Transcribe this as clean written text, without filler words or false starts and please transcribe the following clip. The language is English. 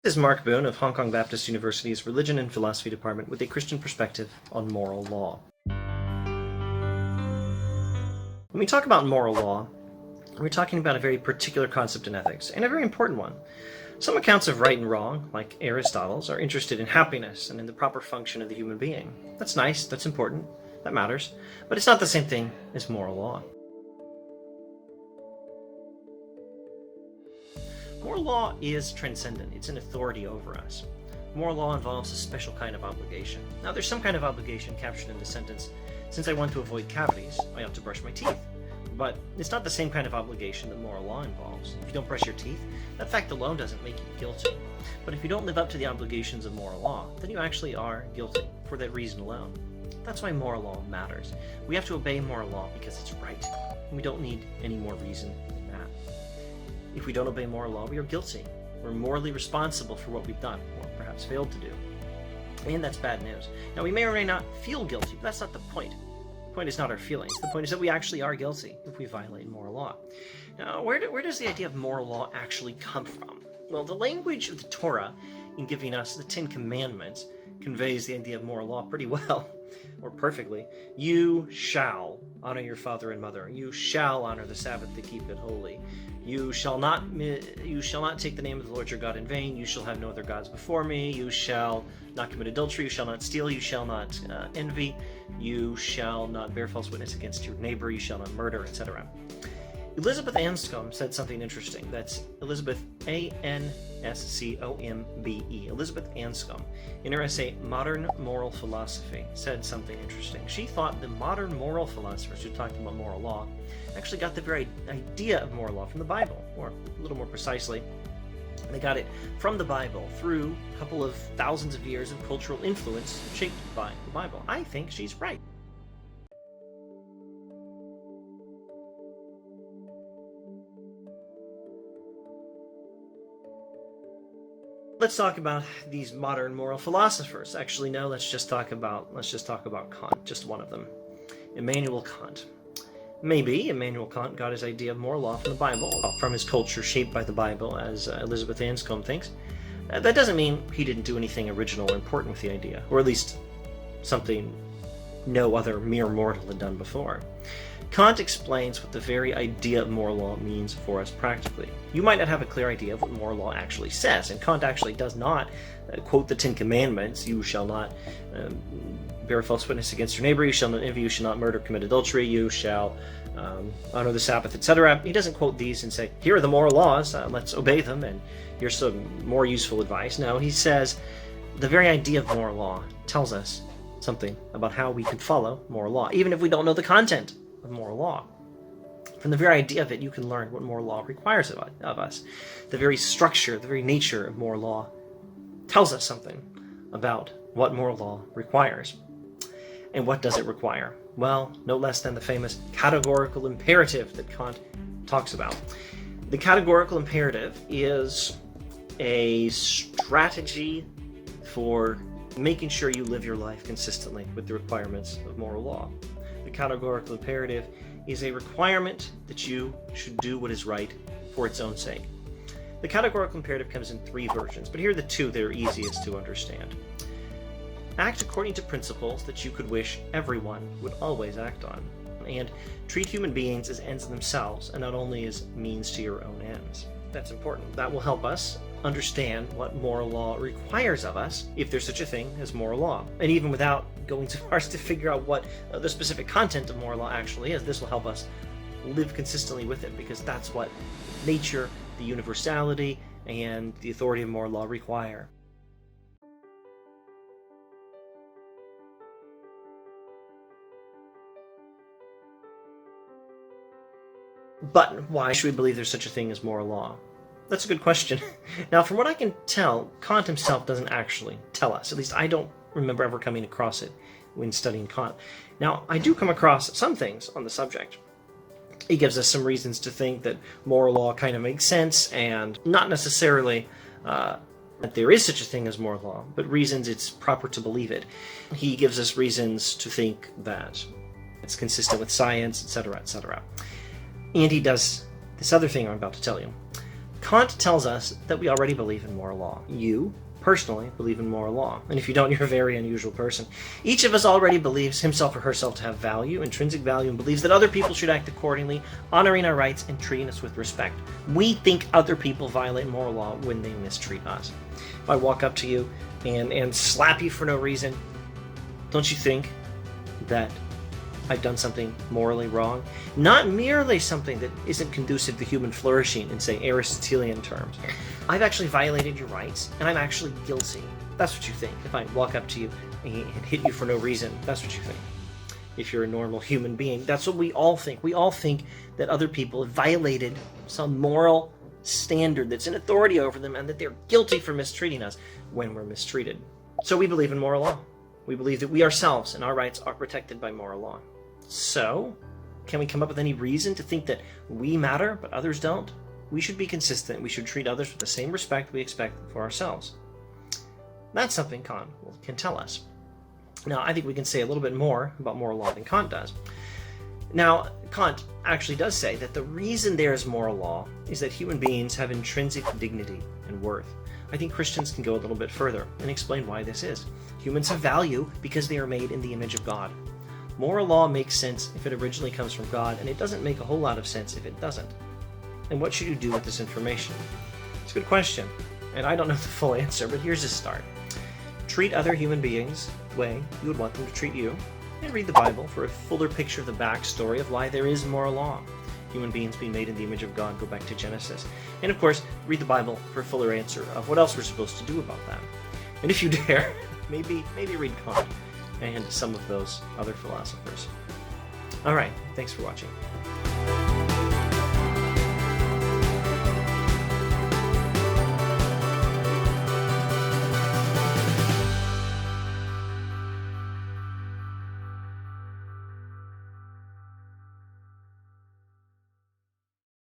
This is Mark Boone of Hong Kong Baptist University's Religion and Philosophy Department with a Christian perspective on moral law. When we talk about moral law, we're talking about a very particular concept in ethics, and a very important one. Some accounts of right and wrong, like Aristotle's, are interested in happiness and in the proper function of the human being. That's nice, that's important, that matters, but it's not the same thing as moral law. Moral law is transcendent. It's an authority over us. Moral law involves a special kind of obligation. Now, there's some kind of obligation captured in the sentence, since I want to avoid cavities, I ought to brush my teeth. But it's not the same kind of obligation that moral law involves. If you don't brush your teeth, that fact alone doesn't make you guilty. But if you don't live up to the obligations of moral law, then you actually are guilty for that reason alone. That's why moral law matters. We have to obey moral law because it's right. And we don't need any more reason than that. If we don't obey moral law, we are guilty. We're morally responsible for what we've done, or perhaps failed to do. And that's bad news. Now, we may or may not feel guilty, but that's not the point. The point is not our feelings. The point is that we actually are guilty if we violate moral law. Now, where does the idea of moral law actually come from? Well, the language of the Torah, in giving us the Ten Commandments, conveys the idea of moral law pretty well, or perfectly. You shall honor your father and mother. You shall honor the Sabbath to keep it holy. You shall not take the name of the Lord your God in vain. You shall have no other gods before me. You shall not commit adultery. You shall not steal. You shall not envy. You shall not bear false witness against your neighbor. You shall not murder, etc. Elizabeth Anscombe said something interesting. That's Elizabeth A-N-S-C-O-M-B-E. Elizabeth Anscombe, in her essay Modern Moral Philosophy, said something interesting. She thought the modern moral philosophers who talked about moral law actually got the very idea of moral law from the Bible, or a little more precisely, they got it from the Bible through a couple of thousands of years of cultural influence shaped by the Bible. I think she's right. Let's talk about these modern moral philosophers. Actually, no, let's just talk about Kant, just one of them. Immanuel Kant. Maybe Immanuel Kant got his idea of moral law from the Bible, from his culture shaped by the Bible, as Elizabeth Anscombe thinks. That doesn't mean he didn't do anything original or important with the idea, or at least something no other mere mortal had done before. Kant explains what the very idea of moral law means for us practically. You might not have a clear idea of what moral law actually says, and Kant actually does not quote the Ten Commandments. You shall not bear false witness against your neighbor, you shall not envy, you shall not murder, commit adultery, you shall honor the Sabbath, etc. He doesn't quote these and say, here are the moral laws, let's obey them, and here's some more useful advice. No, he says the very idea of moral law tells us something about how we can follow moral law, even if we don't know the content of moral law. From the very idea of it, you can learn what moral law requires of us. The very structure, the very nature of moral law tells us something about what moral law requires. And what does it require? Well, no less than the famous categorical imperative that Kant talks about. The categorical imperative is a strategy for making sure you live your life consistently with the requirements of moral law. The categorical imperative is a requirement that you should do what is right for its own sake. The categorical imperative comes in three versions, but here are the two that are easiest to understand. Act according to principles that you could wish everyone would always act on, and treat human beings as ends in themselves and not only as means to your own ends. That's important. That will help us understand what moral law requires of us, if there's such a thing as moral law. And even without going so far as to figure out what the specific content of moral law actually is, this will help us live consistently with it, because that's what nature, the universality, and the authority of moral law require. But why should we believe there's such a thing as moral law? That's a good question. Now, from what I can tell, Kant himself doesn't actually tell us. At least I don't remember ever coming across it when studying Kant. Now, I do come across some things on the subject. He gives us some reasons to think that moral law kind of makes sense, and not necessarily that there is such a thing as moral law, but reasons it's proper to believe it. He gives us reasons to think that it's consistent with science, etc., etc. And he does this other thing I'm about to tell you. Kant tells us that we already believe in moral law. You, personally, believe in moral law. And if you don't, you're a very unusual person. Each of us already believes himself or herself to have value, intrinsic value, and believes that other people should act accordingly, honoring our rights and treating us with respect. We think other people violate moral law when they mistreat us. If I walk up to you and slap you for no reason, don't you think that I've done something morally wrong? Not merely something that isn't conducive to human flourishing in, say, Aristotelian terms. I've actually violated your rights, and I'm actually guilty. That's what you think. If I walk up to you and hit you for no reason, that's what you think. If you're a normal human being, that's what we all think. We all think that other people have violated some moral standard that's in authority over them, and that they're guilty for mistreating us when we're mistreated. So we believe in moral law. We believe that we ourselves and our rights are protected by moral law. So, can we come up with any reason to think that we matter but others don't? We should be consistent. We should treat others with the same respect we expect for ourselves. That's something Kant can tell us. Now, I think we can say a little bit more about moral law than Kant does. Now, Kant actually does say that the reason there is moral law is that human beings have intrinsic dignity and worth. I think Christians can go a little bit further and explain why this is. Humans have value because they are made in the image of God. Moral law makes sense if it originally comes from God, and it doesn't make a whole lot of sense if it doesn't. And what should you do with this information? It's a good question, and I don't know the full answer, but here's a start. Treat other human beings the way you would want them to treat you, and read the Bible for a fuller picture of the backstory of why there is moral law. Human beings being made in the image of God, go back to Genesis. And of course, read the Bible for a fuller answer of what else we're supposed to do about that. And if you dare, maybe read Kant and some of those other philosophers. All right, thanks for watching.